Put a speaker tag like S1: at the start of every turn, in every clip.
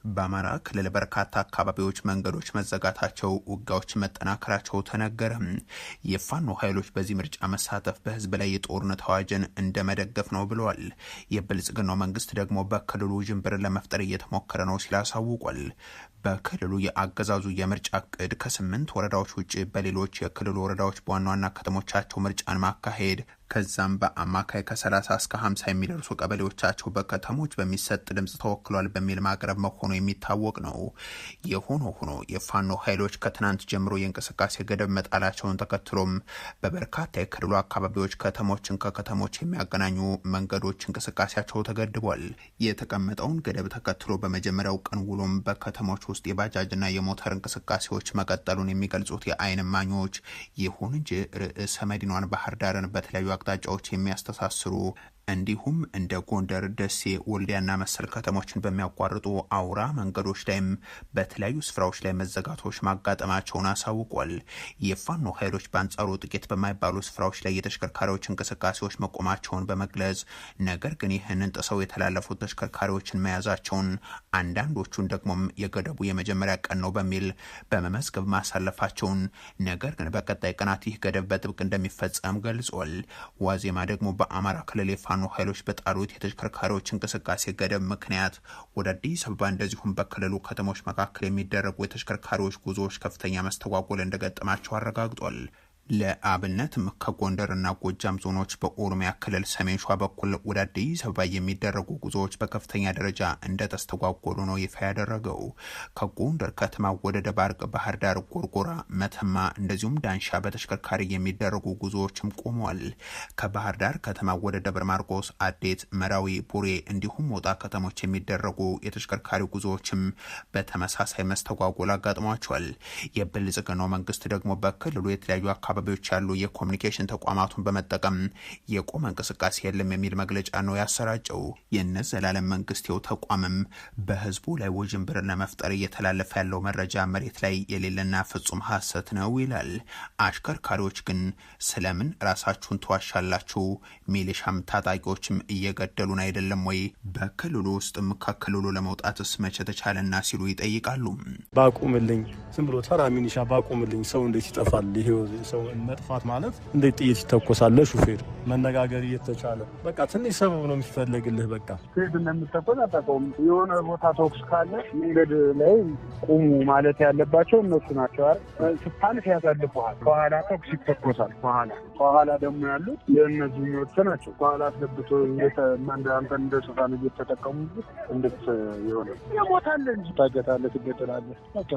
S1: በአማራ ክልል በርካታ አካባቢዎች መንገዶች መዘጋታቸው፣ ውጊያዎች መጠናከራቸው ተነገረ። የፋኖ ኃይሎች በዚህ ምርጫ መሳተፍ በህዝብ ላይ የጦርነት አዋጅን እንደመደገፍ ነው ብለዋል። የብልጽግናው መንግስት ደግሞ በክልሉ ጅምብር ለመፍጠር እየተሞከረ ነው ሲል አሳውቋል። በክልሉ የአገዛዙ የምርጫ እቅድ ከ8 ወረዳዎች ውጭ በሌሎች የክልሉ ወረዳዎች በዋና ዋና ከተሞቻቸው ምርጫን ማካሄድ ከዛም በአማካይ ከ30 እስከ 50 የሚደርሱ ቀበሌዎቻቸው በከተሞች በሚሰጥ ድምጽ ተወክሏል በሚል ማቅረብ መሆኑ የሚታወቅ ነው። የሆኖ ሆኖ የፋኖ ኃይሎች ከትናንት ጀምሮ የእንቅስቃሴ ገደብ መጣላቸውን ተከትሎም በበርካታ የክልሉ አካባቢዎች ከተሞችን ከከተሞች የሚያገናኙ መንገዶች እንቅስቃሴያቸው ተገድቧል። የተቀመጠውን ገደብ ተከትሎ በመጀመሪያው ቀን ውሎም በከተሞች ውስጥ የባጃጅና የሞተር እንቅስቃሴዎች መቀጠሉን የሚገልጹት የአይን እማኞች ይሁን እንጂ ርዕሰ መዲናዋን ባህር ዳርን በተለያዩ አቅጣጫዎች የሚያስተሳስሩ እንዲሁም እንደ ጎንደር፣ ደሴ፣ ወልዲያና መሰል ከተሞችን በሚያቋርጡ አውራ መንገዶች ላይም በተለያዩ ስፍራዎች ላይ መዘጋቶች ማጋጠማቸውን አሳውቋል። የፋኖ ኃይሎች በአንጻሩ ጥቂት በማይባሉ ስፍራዎች ላይ የተሽከርካሪዎች እንቅስቃሴዎች መቆማቸውን በመግለጽ ነገር ግን ይህንን ጥሰው የተላለፉት ተሽከርካሪዎችን መያዛቸውን፣ አንዳንዶቹን ደግሞም የገደቡ የመጀመሪያ ቀን ነው በሚል በመመዝገብ ማሳለፋቸውን፣ ነገር ግን በቀጣይ ቀናት ይህ ገደብ በጥብቅ እንደሚፈጸም ገልጿል። ዋዜማ ደግሞ በአማራ ክልል የፋኖ ኃይሎች በጣሉት የተሽከርካሪዎች እንቅስቃሴ ገደብ ምክንያት ወደ አዲስ አበባ እንደዚሁም በክልሉ ከተሞች መካከል የሚደረጉ የተሽከርካሪዎች ጉዞዎች ከፍተኛ መስተጓጎል እንደገጠማቸው አረጋግጧል። ለአብነትም ከጎንደርና ጎጃም ዞኖች በኦሮሚያ ክልል ሰሜን ሸዋ በኩል ወደ አዲስ አበባ የሚደረጉ ጉዞዎች በከፍተኛ ደረጃ እንደተስተጓጎሉ ነው ይፋ ያደረገው። ከጎንደር ከተማ ወደ ደባርቅ፣ ባህር ዳር፣ ጎርጎራ፣ መተማ እንደዚሁም ዳንሻ በተሽከርካሪ የሚደረጉ ጉዞዎችም ቆመዋል። ከባህር ዳር ከተማ ወደ ደብረ ማርቆስ፣ አዴት፣ መራዊ፣ ቡሬ እንዲሁም ሞጣ ከተሞች የሚደረጉ የተሽከርካሪ ጉዞዎችም በተመሳሳይ መስተጓጎል አጋጥሟቸዋል። የብልጽግናው መንግስት ደግሞ በክልሉ የተለያዩ አካባቢዎች ያሉ የኮሙኒኬሽን ተቋማቱን በመጠቀም የቆመ እንቅስቃሴ የለም የሚል መግለጫ ነው ያሰራጨው። የነ ዘላለም መንግስቴው ተቋምም በህዝቡ ላይ ውዥንብር ለመፍጠር እየተላለፈ ያለው መረጃ መሬት ላይ የሌለና ፍጹም ሐሰት ነው ይላል። አሽከርካሪዎች ግን ስለምን ራሳችሁን ተዋሻላችሁ? ሚሊሻም ታጣቂዎችም እየገደሉን አይደለም ወይ? በክልሉ ውስጥም ከክልሉ ለመውጣትስ መቼ ተቻለና ሲሉ ይጠይቃሉ።
S2: ባቁምልኝ፣ ዝም ብሎ ተራ ሚሊሻ ባቁምልኝ። ሰው እንዴት ይጠፋል? ይሄ ሰው መጥፋት ማለት እንዴት ጥይት ይተኮሳል? ሹፌር መነጋገር እየተቻለ በቃ ትንሽ ሰበብ ነው የሚፈልግልህ። በቃ
S3: ፌድ እንደምትተኮስ አታውቀውም። የሆነ ቦታ ተኩስ ካለ መንገድ ላይ ቁሙ ማለት ያለባቸው እነሱ ናቸው አይደል? ስታልፍ ያሳልፉሃል። ከኋላ ተኩስ ይተኮሳል። ከኋላ ደግሞ ያሉት የእነዚህኞቹ ናቸው። ከኋላ አስገብቶ አንተ እንደ ሱፋን እየተጠቀሙ እንድት የሆነ የሞታለ እንጂ ታገታለህ፣ ትገደላለህ። በቃ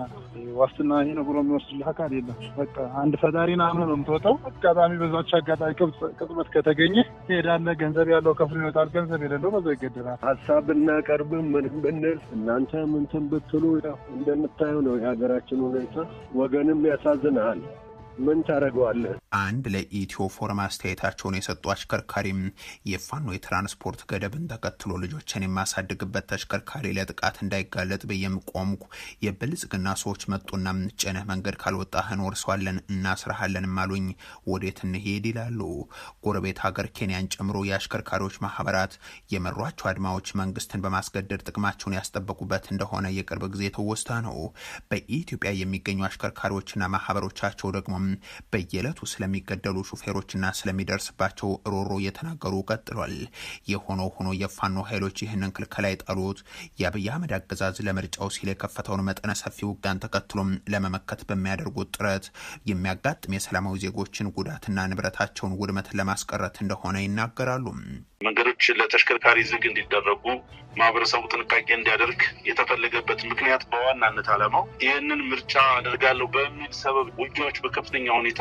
S3: ዋስትና ይሄ ነው ብሎ የሚወስድልህ አካል የለም። በቃ አንድ ፈጣሪን አምነህ ነው የምትወጣው። አጋጣሚ በዛች አጋጣሚ ቅጽበት ከተገኘ ትሄዳለህ። ገንዘብ ያለው ከፍሎ ይወጣል፣ ገንዘብ የሌለው በዛው ይገደላል።
S4: ሀሳብ ብናቀርብም ምን ብንል እናንተ ምንትን ብትሉ እንደምታየው ነው የሀገራችን ሁኔታ። ወገንም ያሳዝናል። ምን ታደርገዋለህ?
S1: አንድ ለኢትዮ ፎረም አስተያየታቸውን የሰጡ አሽከርካሪም የፋኖ የትራንስፖርት ገደብን ተከትሎ ልጆችን የማሳድግበት ተሽከርካሪ ለጥቃት እንዳይጋለጥ ብዬም ቆምኩ። የብልጽግና ሰዎች መጡና ጭነህ መንገድ ካልወጣህ እንወርሰዋለን፣ እናስራሃለንም አሉኝ። ወዴት እንሄድ ይላሉ። ጎረቤት ሀገር ኬንያን ጨምሮ የአሽከርካሪዎች ማህበራት የመሯቸው አድማዎች መንግስትን በማስገደድ ጥቅማቸውን ያስጠበቁበት እንደሆነ የቅርብ ጊዜ ትውስታ ነው። በኢትዮጵያ የሚገኙ አሽከርካሪዎችና ማህበሮቻቸው ደግሞ በየዕለቱ ስለሚገደሉ ሹፌሮችና ስለሚደርስባቸው ሮሮ እየተናገሩ ቀጥሏል። የሆኖ ሆኖ የፋኖ ኃይሎች ይህንን ክልከላ የጣሉት የአብይ አህመድ አገዛዝ ለምርጫው ሲል የከፈተውን መጠነ ሰፊ ውጊያን ተከትሎም ለመመከት በሚያደርጉት ጥረት የሚያጋጥም የሰላማዊ ዜጎችን ጉዳትና ንብረታቸውን ውድመትን ለማስቀረት እንደሆነ ይናገራሉ።
S5: መንገዶች ለተሽከርካሪ ዝግ እንዲደረጉ ማህበረሰቡ ጥንቃቄ እንዲያደርግ የተፈለገበት ምክንያት በዋናነት ዓላማው ይህንን ምርጫ አደርጋለሁ በሚል ሰበብ ውጊያዎች በከፍተኛ ሁኔታ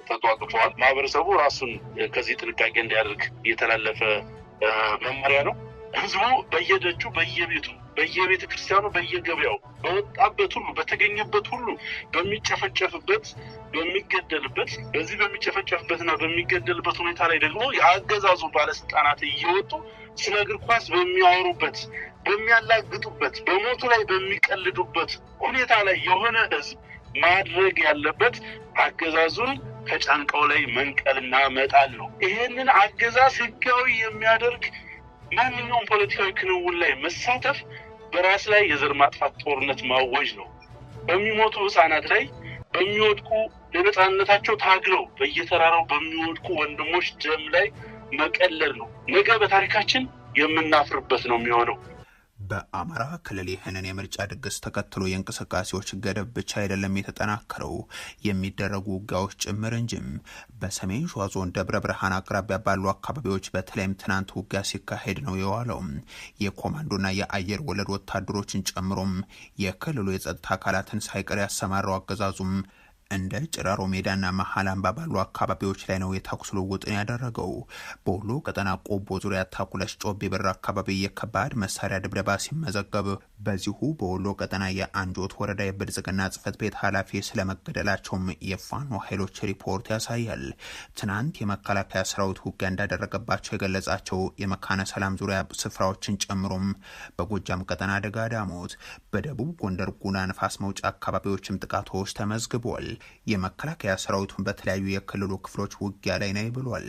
S5: ተጧጡፈዋል። ማህበረሰቡ ራሱን ከዚህ ጥንቃቄ እንዲያደርግ የተላለፈ መመሪያ ነው። ህዝቡ በየደጁ፣ በየቤቱ፣ በየቤተ ክርስቲያኑ፣ በየገበያው በወጣበት ሁሉ በተገኘበት ሁሉ በሚጨፈጨፍበት በሚገደልበት በዚህ በሚጨፈጨፍበትና በሚገደልበት ሁኔታ ላይ ደግሞ የአገዛዙ ባለስልጣናት እየወጡ ስለ እግር ኳስ በሚያወሩበት በሚያላግጡበት በሞቱ ላይ በሚቀልዱበት ሁኔታ ላይ የሆነ ህዝብ ማድረግ ያለበት አገዛዙን ከጫንቃው ላይ መንቀልና መጣል ነው። ይሄንን አገዛዝ ህጋዊ የሚያደርግ ማንኛውም ፖለቲካዊ ክንውን ላይ መሳተፍ በራስ ላይ የዘር ማጥፋት ጦርነት ማወጅ ነው። በሚሞቱ ህፃናት ላይ በሚወድቁ ለነጻነታቸው ታግለው በየተራራው በሚወድቁ ወንድሞች ደም ላይ መቀለድ ነው። ነገ በታሪካችን የምናፍርበት ነው የሚሆነው።
S1: በአማራ ክልል ይህንን የምርጫ ድግስ ተከትሎ የእንቅስቃሴዎች ገደብ ብቻ አይደለም የተጠናከረው የሚደረጉ ውጊያዎች ጭምር እንጂም። በሰሜን ሸዋ ዞን ደብረ ብርሃን አቅራቢያ ባሉ አካባቢዎች በተለይም ትናንት ውጊያ ሲካሄድ ነው የዋለው። የኮማንዶና የአየር ወለድ ወታደሮችን ጨምሮም የክልሉ የጸጥታ አካላትን ሳይቀር ያሰማራው አገዛዙም እንደ ጭራሮ ሜዳና መሃል አምባ ባሉ አካባቢዎች ላይ ነው የተኩስ ልውውጥን ያደረገው። በወሎ ቀጠና ቆቦ ዙሪያ ታኩለሽ ጮቤ በር አካባቢ የከባድ መሳሪያ ድብደባ ሲመዘገብ፣ በዚሁ በወሎ ቀጠና የአንጆት ወረዳ የብልጽግና ጽህፈት ቤት ኃላፊ ስለመገደላቸውም የፋኖ ኃይሎች ሪፖርት ያሳያል። ትናንት የመከላከያ ሰራዊት ውጊያ እንዳደረገባቸው የገለጻቸው የመካነ ሰላም ዙሪያ ስፍራዎችን ጨምሮም በጎጃም ቀጠና ደጋ ዳሞት፣ በደቡብ ጎንደር ጉና ንፋስ መውጫ አካባቢዎችም ጥቃቶች ተመዝግበዋል። የመከላከያ ሰራዊቱን በተለያዩ የክልሉ ክፍሎች ውጊያ ላይ ነው ብሏል።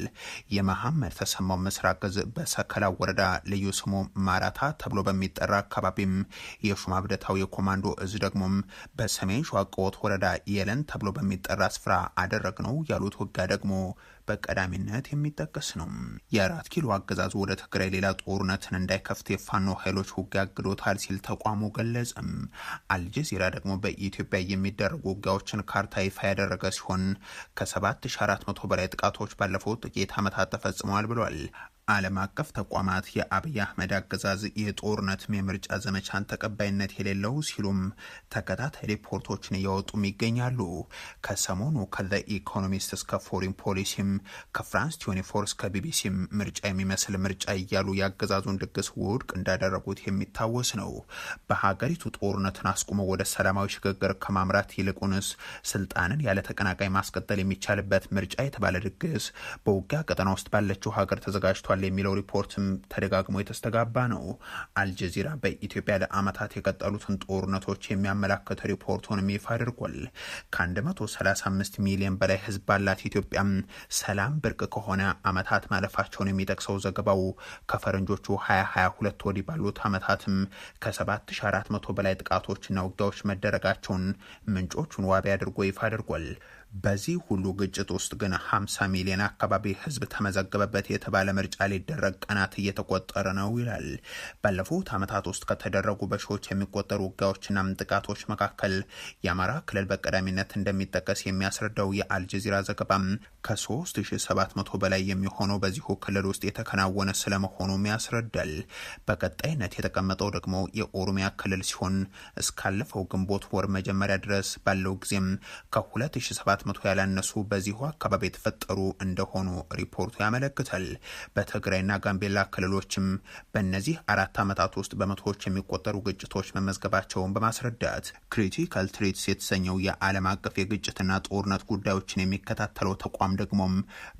S1: የመሐመድ ተሰማው ምስራቅ እዝ በሰከላ ወረዳ ልዩ ስሙ ማራታ ተብሎ በሚጠራ አካባቢም፣ የሹማ ብደታው የኮማንዶ እዝ ደግሞም በሰሜን ሸዋ ቀወት ወረዳ የለን ተብሎ በሚጠራ ስፍራ አደረግነው ያሉት ውጊያ ደግሞ በቀዳሚነት የሚጠቀስ ነው። የአራት ኪሎ አገዛዙ ወደ ትግራይ ሌላ ጦርነትን እንዳይከፍት የፋኖ ኃይሎች ውጊያ አግዶታል ሲል ተቋሙ ገለጸም። አልጀዚራ ደግሞ በኢትዮጵያ የሚደረጉ ውጊያዎችን ካርታ ይፋ ያደረገ ሲሆን ከ7400 በላይ ጥቃቶች ባለፉት ጥቂት ዓመታት ተፈጽመዋል ብሏል። ዓለም አቀፍ ተቋማት የአብይ አህመድ አገዛዝ የጦርነትም የምርጫ ዘመቻን ተቀባይነት የሌለው ሲሉም ተከታታይ ሪፖርቶችን እያወጡም ይገኛሉ። ከሰሞኑ ከዘ ኢኮኖሚስት እስከ ፎሪን ፖሊሲም ከፍራንስ 24 እስከ ቢቢሲም ምርጫ የሚመስል ምርጫ እያሉ የአገዛዙን ድግስ ውድቅ እንዳደረጉት የሚታወስ ነው። በሀገሪቱ ጦርነትን አስቁመው ወደ ሰላማዊ ሽግግር ከማምራት ይልቁንስ ስልጣንን ያለ ተቀናቃይ ማስቀጠል የሚቻልበት ምርጫ የተባለ ድግስ በውጊያ ቀጠና ውስጥ ባለችው ሀገር ተዘጋጅቷል የሚለው ሪፖርትም ተደጋግሞ የተስተጋባ ነው። አልጀዚራ በኢትዮጵያ ለዓመታት የቀጠሉትን ጦርነቶች የሚያመላክት ሪፖርቱንም ይፋ አድርጓል። ከ135 ሚሊዮን በላይ ህዝብ ባላት ኢትዮጵያም ሰላም ብርቅ ከሆነ ዓመታት ማለፋቸውን የሚጠቅሰው ዘገባው ከፈረንጆቹ 2022 ወዲህ ባሉት ዓመታትም ከ7400 በላይ ጥቃቶችና ውጊያዎች መደረጋቸውን ምንጮቹን ዋቢ አድርጎ ይፋ አድርጓል። በዚህ ሁሉ ግጭት ውስጥ ግን 50 ሚሊዮን አካባቢ ህዝብ ተመዘገበበት የተባለ ምርጫ ሊደረግ ቀናት እየተቆጠረ ነው ይላል። ባለፉት ዓመታት ውስጥ ከተደረጉ በሺዎች የሚቆጠሩ ውጊያዎችና ጥቃቶች መካከል የአማራ ክልል በቀዳሚነት እንደሚጠቀስ የሚያስረዳው የአልጀዚራ ዘገባም ከ3700 በላይ የሚሆነው በዚሁ ክልል ውስጥ የተከናወነ ስለመሆኑም ያስረዳል። በቀጣይነት የተቀመጠው ደግሞ የኦሮሚያ ክልል ሲሆን እስካለፈው ግንቦት ወር መጀመሪያ ድረስ ባለው ጊዜም ከ2700 ያላነሱ በዚሁ አካባቢ የተፈጠሩ እንደሆኑ ሪፖርቱ ያመለክታል። በትግራይና ጋምቤላ ክልሎችም በእነዚህ 4 ዓመታት ውስጥ በመቶዎች የሚቆጠሩ ግጭቶች መመዝገባቸውን በማስረዳት ክሪቲካል ትሬትስ የተሰኘው የዓለም አቀፍ የግጭትና ጦርነት ጉዳዮችን የሚከታተለው ተቋም ደግሞም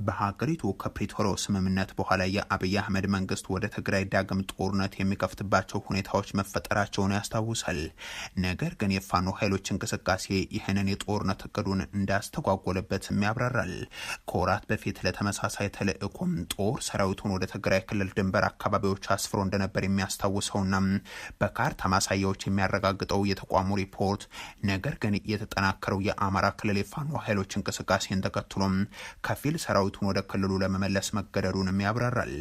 S1: በሀገሪቱ ከፕሪቶሪያው ስምምነት በኋላ የአብይ አህመድ መንግስት ወደ ትግራይ ዳግም ጦርነት የሚከፍትባቸው ሁኔታዎች መፈጠራቸውን ያስታውሳል። ነገር ግን የፋኖ ኃይሎች እንቅስቃሴ ይህንን የጦርነት እቅዱን እንዳስተጓጎለበትም ያብራራል። ከወራት በፊት ለተመሳሳይ ተልእኮም ጦር ሰራዊቱን ወደ ትግራይ ክልል ድንበር አካባቢዎች አስፍሮ እንደነበር የሚያስታውሰውና በካርታ ማሳያዎች የሚያረጋግጠው የተቋሙ ሪፖርት ነገር ግን የተጠናከረው የአማራ ክልል የፋኖ ኃይሎች እንቅስቃሴን ተከትሎም ከፊል ሰራዊቱን ወደ ክልሉ ለመመለስ መገደዱንም ያብራራል።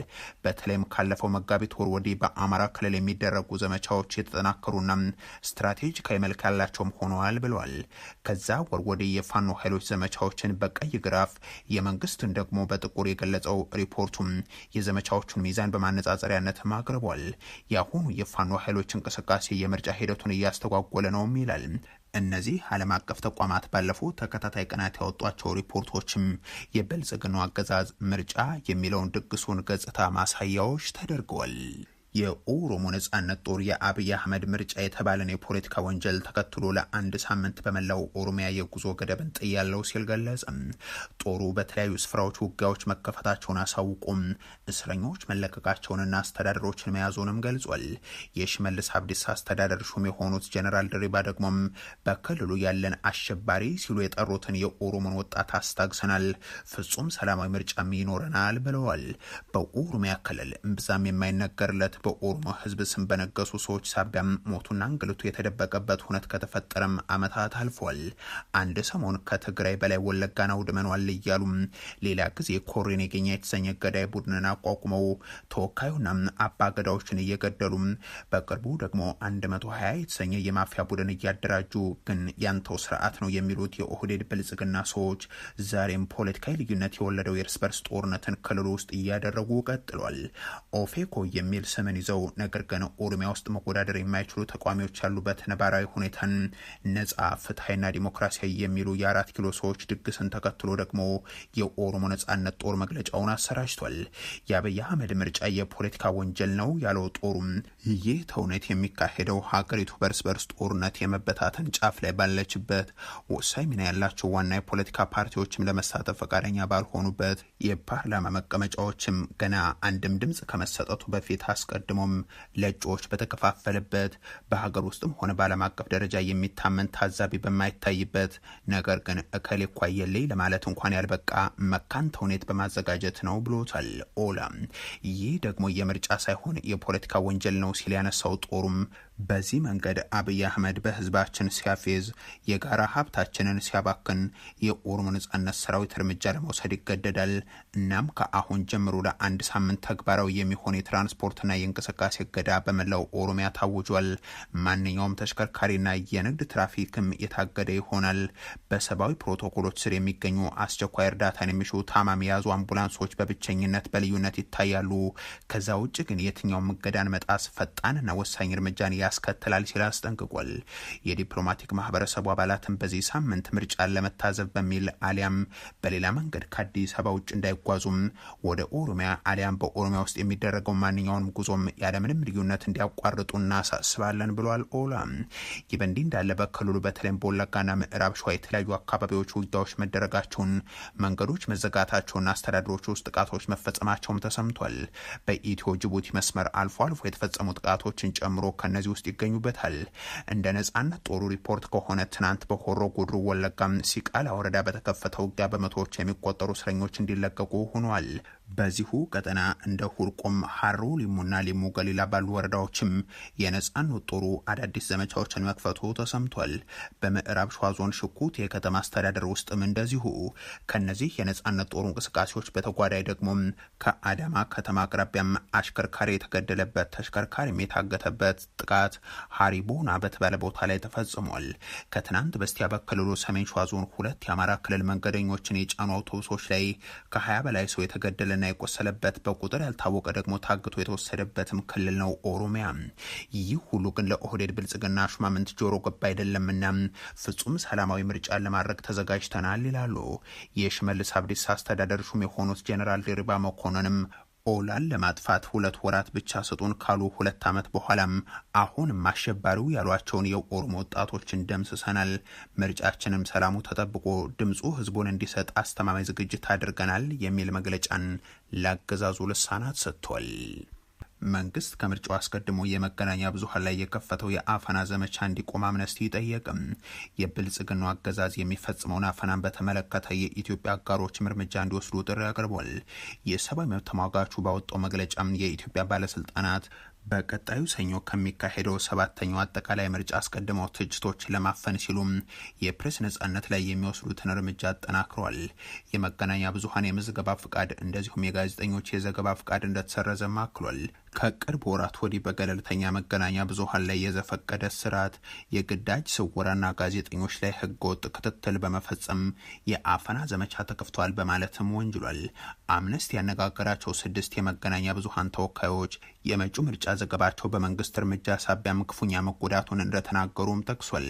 S1: በተለይም ካለፈው መጋቢት ወር ወዲህ በአማራ ክልል የሚደረጉ ዘመቻዎች የተጠናከሩና ስትራቴጂካዊ መልክ ያላቸውም ሆነዋል ብለዋል። ከዛ ወር ወዲህ የፋኖ ኃይሎች ዘመቻዎችን በቀይ ግራፍ የመንግስትን ደግሞ በጥቁር የገለጸው ሪፖርቱም የዘመቻዎቹን ሚዛን በማነጻጸሪያነት አቅርቧል። የአሁኑ የፋኖ ኃይሎች እንቅስቃሴ የምርጫ ሂደቱን እያስተጓጎለ ነውም ይላል። እነዚህ ዓለም አቀፍ ተቋማት ባለፉት ተከታታይ ቀናት ያወጧቸው ሪፖርቶችም የብልጽግናው አገዛዝ ምርጫ የሚለውን ድግሱን ገጽታ ማሳያዎች ተደርገዋል። የኦሮሞ ነጻነት ጦር የአብይ አህመድ ምርጫ የተባለን የፖለቲካ ወንጀል ተከትሎ ለአንድ ሳምንት በመላው ኦሮሚያ የጉዞ ገደብን ጥያለው ሲል ገለጸ። ጦሩ በተለያዩ ስፍራዎች ውጊያዎች መከፈታቸውን አሳውቆም እስረኞች መለቀቃቸውንና አስተዳደሮችን መያዙንም ገልጿል። የሽመልስ አብዲሳ አስተዳደር ሹም የሆኑት ጀነራል ድሪባ ደግሞም በክልሉ ያለን አሸባሪ ሲሉ የጠሩትን የኦሮሞን ወጣት አስታግሰናል፣ ፍጹም ሰላማዊ ምርጫም ይኖረናል ብለዋል። በኦሮሚያ ክልል እምብዛም የማይነገርለት በኦሮሞ ህዝብ ስም በነገሱ ሰዎች ሳቢያም ሞቱና እንግልቱ የተደበቀበት ሁነት ከተፈጠረም አመታት አልፏል። አንድ ሰሞን ከትግራይ በላይ ወለጋን አውድመናል እያሉም ሌላ ጊዜ ኮሬን የገኛ የተሰኘ ገዳይ ቡድንን አቋቁመው ተወካዩና አባገዳዎችን እየገደሉ በቅርቡ ደግሞ 120 የተሰኘ የማፊያ ቡድን እያደራጁ ግን ያንተው ስርዓት ነው የሚሉት የኦህዴድ ብልጽግና ሰዎች ዛሬም ፖለቲካዊ ልዩነት የወለደው የእርስ በርስ ጦርነትን ክልሉ ውስጥ እያደረጉ ቀጥሏል። ኦፌኮ የሚል ስምን ይዘው ነገር ግን ኦሮሚያ ውስጥ መወዳደር የማይችሉ ተቋሚዎች ያሉበት ነባራዊ ሁኔታን ነጻ ፍትሐዊና ዲሞክራሲያዊ የሚሉ የ4 ኪሎ ሰዎች ድግስን ተከትሎ ደግሞ የኦሮሞ ነጻነት ጦር መግለጫውን አሰራጅቷል። የአብይ አህመድ ምርጫ የፖለቲካ ወንጀል ነው ያለው ጦሩም ይህ ተውኔት የሚካሄደው ሀገሪቱ በእርስ በርስ ጦርነት የመበታተን ጫፍ ላይ ባለችበት ወሳኝ ሚና ያላቸው ዋና የፖለቲካ ፓርቲዎችም ለመሳተፍ ፈቃደኛ ባልሆኑበት የፓርላማ መቀመጫዎችም ገና አንድም ድምጽ ከመሰጠቱ በፊት አስቀድሞም ለእጩዎች በተከፋፈለበት በሀገር ውስጥም ሆነ በዓለም አቀፍ ደረጃ የሚታመን ታዛቢ በማይታይበት ነገር ግን እከሌ እኮ አየለኝ ለማለት እንኳን ያልበቃ መካን ተውኔት በማዘጋጀት ነው ብሎታል ኦላ። ይህ ደግሞ የምርጫ ሳይሆን የፖለቲካ ወንጀል ነው ሲል ያነሳው ጦሩም በዚህ መንገድ አብይ አህመድ በህዝባችን ሲያፌዝ የጋራ ሀብታችንን ሲያባክን የኦሮሞ ነጻነት ሰራዊት እርምጃ ለመውሰድ ይገደዳል። እናም ከአሁን ጀምሮ ለአንድ ሳምንት ተግባራዊ የሚሆን የትራንስፖርትና የእንቅስቃሴ እገዳ በመላው ኦሮሚያ ታውጇል። ማንኛውም ተሽከርካሪና የንግድ ትራፊክም የታገደ ይሆናል። በሰብአዊ ፕሮቶኮሎች ስር የሚገኙ አስቸኳይ እርዳታን የሚሹ ታማሚ የያዙ አምቡላንሶች በብቸኝነት በልዩነት ይታያሉ። ከዛ ውጭ ግን የትኛውም እገዳን መጣስ ፈጣንና ወሳኝ እርምጃን ያስከትላል ሲል አስጠንቅቋል። የዲፕሎማቲክ ማህበረሰቡ አባላትን በዚህ ሳምንት ምርጫን ለመታዘብ በሚል አሊያም በሌላ መንገድ ከአዲስ አበባ ውጭ እንዳይጓዙም ወደ ኦሮሚያ አሊያም በኦሮሚያ ውስጥ የሚደረገው ማንኛውንም ጉዞም ያለምንም ልዩነት እንዲያቋርጡ እናሳስባለን ብሏል ኦላ። ይህ በእንዲህ እንዳለ በክልሉ በተለይም በወለጋና ምዕራብ ሸዋ የተለያዩ አካባቢዎች ውጊያዎች መደረጋቸውን፣ መንገዶች መዘጋታቸውና አስተዳደሮች ውስጥ ጥቃቶች መፈጸማቸውም ተሰምቷል። በኢትዮ ጅቡቲ መስመር አልፎ አልፎ የተፈጸሙ ጥቃቶችን ጨምሮ ከነዚህ ውስጥ ይገኙበታል። እንደ ነጻነት ጦሩ ሪፖርት ከሆነ ትናንት በሆሮ ጉድሩ ወለጋም ሲቃላ ወረዳ በተከፈተው ውጊያ በመቶዎች የሚቆጠሩ እስረኞች እንዲለቀቁ ሆኗል። በዚሁ ቀጠና እንደ ሁርቁም፣ ሀሮ ሊሙና ሊሙ ገሊላ ባሉ ወረዳዎችም የነጻነት ጦሩ አዳዲስ ዘመቻዎችን መክፈቱ ተሰምቷል። በምዕራብ ሸዋ ዞን ሽኩት የከተማ አስተዳደር ውስጥም እንደዚሁ። ከነዚህ የነጻነት ጦሩ እንቅስቃሴዎች በተጓዳይ ደግሞ ከአዳማ ከተማ አቅራቢያም አሽከርካሪ የተገደለበት ተሽከርካሪም የታገተበት ጥቃት ሀሪቦና በተባለ ቦታ ላይ ተፈጽሟል። ከትናንት በስቲያ በክልሉ ሰሜን ሸዋ ዞን 2 የአማራ ክልል መንገደኞችን የጫኑ አውቶቡሶች ላይ ከ20 በላይ ሰው የተገደለና የቆሰለበት በቁጥር ያልታወቀ ደግሞ ታግቶ የተወሰደበትም ክልል ነው ኦሮሚያ። ይህ ሁሉ ግን ለኦህዴድ ብልጽግና ሹማምንት ጆሮ ገባ አይደለምና ፍጹም ሰላማዊ ምርጫን ለማድረግ ተዘጋጅተናል ይላሉ። የሽመልስ አብዲሳ አስተዳደር ሹም የሆኑት ጄኔራል ድሪባ መኮንንም ኦላን ለማጥፋት 2 ወራት ብቻ ስጡን ካሉ 2 ዓመት በኋላም አሁንም አሸባሪው ያሏቸውን የኦሮሞ ወጣቶችን ደምስሰናል፣ ምርጫችንም ሰላሙ ተጠብቆ ድምፁ ህዝቡን እንዲሰጥ አስተማማኝ ዝግጅት አድርገናል የሚል መግለጫን ለአገዛዙ ልሳናት ሰጥቷል። መንግስት ከምርጫው አስቀድሞ የመገናኛ ብዙሃን ላይ የከፈተው የአፈና ዘመቻ እንዲቆም አምነስቲ ጠየቅም። የብልጽግናው አገዛዝ የሚፈጽመውን አፈናን በተመለከተ የኢትዮጵያ አጋሮችም እርምጃ እንዲወስዱ ጥሪ አቅርቧል። የሰብአዊ መብት ተሟጋቹ ባወጣው መግለጫም የኢትዮጵያ ባለስልጣናት በቀጣዩ ሰኞ ከሚካሄደው 7ኛው አጠቃላይ ምርጫ አስቀድመው ትችቶች ለማፈን ሲሉም የፕሬስ ነጻነት ላይ የሚወስዱትን እርምጃ አጠናክሯል። የመገናኛ ብዙሃን የምዝገባ ፍቃድ እንደዚሁም የጋዜጠኞች የዘገባ ፍቃድ እንደተሰረዘ ማክሏል። ከቅርብ ወራት ወዲህ በገለልተኛ መገናኛ ብዙሃን ላይ የዘፈቀደ ስርዓት፣ የግዳጅ ስወራና ጋዜጠኞች ላይ ህገወጥ ክትትል በመፈጸም የአፈና ዘመቻ ተከፍቷል በማለትም ወንጅሏል። አምነስቲ ያነጋገራቸው 6 የመገናኛ ብዙሃን ተወካዮች የመጪው ምርጫ ዘገባቸው በመንግስት እርምጃ ሳቢያም ክፉኛ መጎዳቱን እንደተናገሩም ጠቅሷል።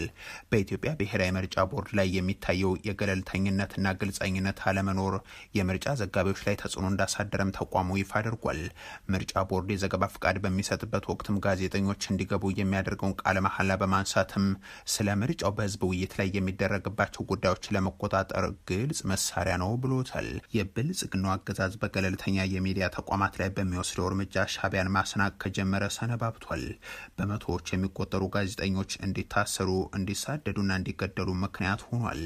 S1: በኢትዮጵያ ብሔራዊ ምርጫ ቦርድ ላይ የሚታየው የገለልተኝነትና ግልጸኝነት አለመኖር የምርጫ ዘጋቢዎች ላይ ተጽዕኖ እንዳሳደረም ተቋሙ ይፋ አድርጓል። ምርጫ ቦርድ የዘገባ ፍቃድ በሚሰጥበት ወቅትም ጋዜጠኞች እንዲገቡ የሚያደርገውን ቃለ መሐላ በማንሳትም ስለ ምርጫው በህዝብ ውይይት ላይ የሚደረግባቸው ጉዳዮች ለመቆጣጠር ግልጽ መሳሪያ ነው ብሎታል። የብልጽግናው አገዛዝ በገለልተኛ የሚዲያ ተቋማት ላይ በሚወስደው እርምጃ ሻቢያን ማስናቅ ከጀመረ ሰነባብቷል። በመቶዎች የሚቆጠሩ ጋዜጠኞች እንዲታሰሩ፣ እንዲሳደዱና እንዲገደሉ ምክንያት ሆኗል።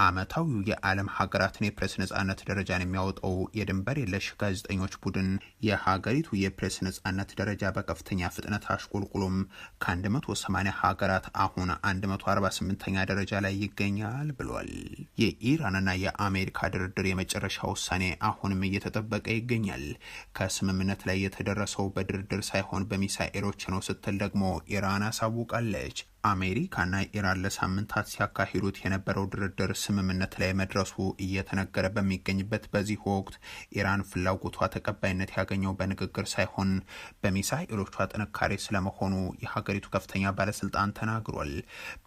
S1: አመታዊው የዓለም ሀገራትን የፕሬስ ነጻነት ደረጃን የሚያወጣው የድንበር የለሽ ጋዜጠኞች ቡድን የሀገሪቱ የፕሬስ ነጻነት ነጻነት ደረጃ በከፍተኛ ፍጥነት አሽቆልቁሎም ከ180 ሀገራት አሁን 148ኛ ደረጃ ላይ ይገኛል ብሏል። የኢራንና የአሜሪካ ድርድር የመጨረሻ ውሳኔ አሁንም እየተጠበቀ ይገኛል። ከስምምነት ላይ የተደረሰው በድርድር ሳይሆን በሚሳኤሎች ነው ስትል ደግሞ ኢራን አሳውቃለች። አሜሪካና ኢራን ለሳምንታት ሲያካሂዱት የነበረው ድርድር ስምምነት ላይ መድረሱ እየተነገረ በሚገኝበት በዚህ ወቅት ኢራን ፍላጎቷ ተቀባይነት ያገኘው በንግግር ሳይሆን በሚሳኤሎቿ ጥንካሬ ስለመሆኑ የሀገሪቱ ከፍተኛ ባለስልጣን ተናግሯል።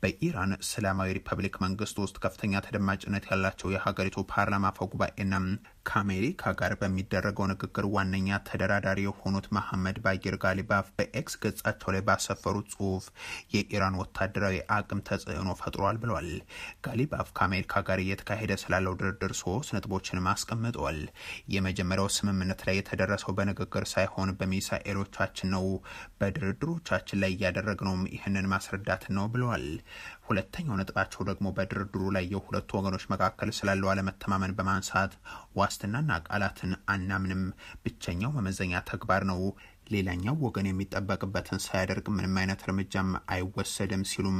S1: በኢራን እስላማዊ ሪፐብሊክ መንግስት ውስጥ ከፍተኛ ተደማጭነት ያላቸው የሀገሪቱ ፓርላማ አፈ ጉባኤና ከአሜሪካ ጋር በሚደረገው ንግግር ዋነኛ ተደራዳሪ የሆኑት መሐመድ ባጊር ጋሊባፍ በኤክስ ገጻቸው ላይ ባሰፈሩት ጽሁፍ የኢራን ወታደራዊ አቅም ተጽዕኖ ፈጥሯል ብለዋል። ጋሊባፍ ከአሜሪካ ጋር እየተካሄደ ስላለው ድርድር 3 ነጥቦችን አስቀምጠዋል። የመጀመሪያው ስምምነት ላይ የተደረሰው በንግግር ሳይሆን በሚሳኤሎቻችን ነው። በድርድሮቻችን ላይ እያደረግነውም ይህንን ማስረዳት ነው ብለዋል። ሁለተኛው ነጥባቸው ደግሞ በድርድሩ ላይ የሁለቱ ወገኖች መካከል ስላለው አለመተማመን በማንሳት ዋስትናና ቃላትን አናምንም፣ ብቸኛው መመዘኛ ተግባር ነው፣ ሌላኛው ወገን የሚጠበቅበትን ሳያደርግ ምንም አይነት እርምጃም አይወሰድም ሲሉም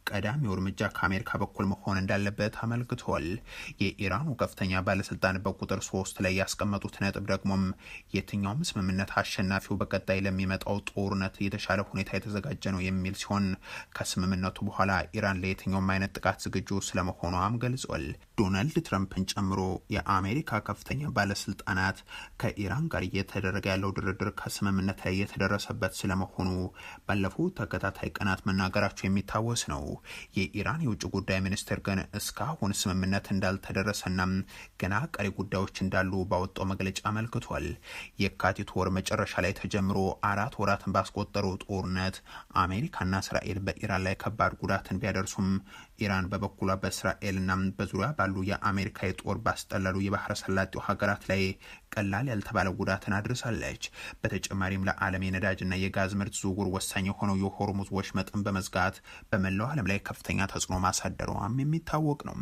S1: ቀዳሚው እርምጃ ከአሜሪካ በኩል መሆን እንዳለበት አመልክተዋል። የኢራኑ ከፍተኛ ባለስልጣን በቁጥር 3 ላይ ያስቀመጡት ነጥብ ደግሞም የትኛውም ስምምነት አሸናፊው በቀጣይ ለሚመጣው ጦርነት የተሻለ ሁኔታ የተዘጋጀ ነው የሚል ሲሆን ከስምምነቱ በኋላ ኢራን ለየትኛውም አይነት ጥቃት ዝግጁ ስለመሆኗም ገልጿል። ዶናልድ ትራምፕን ጨምሮ የአሜሪካ ከፍተኛ ባለስልጣናት ከኢራን ጋር እየተደረገ ያለው ድርድር ከስምምነት ላይ የተደረሰበት ስለመሆኑ ባለፉት ተከታታይ ቀናት መናገራቸው የሚታወስ ነው። የኢራን የውጭ ጉዳይ ሚኒስትር ግን እስካሁን ስምምነት እንዳልተደረሰና ገና ቀሪ ጉዳዮች እንዳሉ ባወጣው መግለጫ አመልክቷል። የካቲት ወር መጨረሻ ላይ ተጀምሮ 4 ወራትን ባስቆጠረው ጦርነት አሜሪካና እስራኤል በኢራን ላይ ከባድ ጉዳትን ቢያደርሱም ኢራን በበኩሏ በእስራኤልና በዙሪያ ባሉ የአሜሪካ የጦር ባስጠለሉ የባህረ ሰላጤው ሀገራት ላይ ቀላል ያልተባለ ጉዳትን አድርሳለች። በተጨማሪም ለዓለም የነዳጅና የጋዝ ምርት ዝውውር ወሳኝ የሆነው የሆርሙዝ ወሽመጥን በመዝጋት በመላው ዓለም ላይ ከፍተኛ ተጽዕኖ ማሳደሯም የሚታወቅ ነው።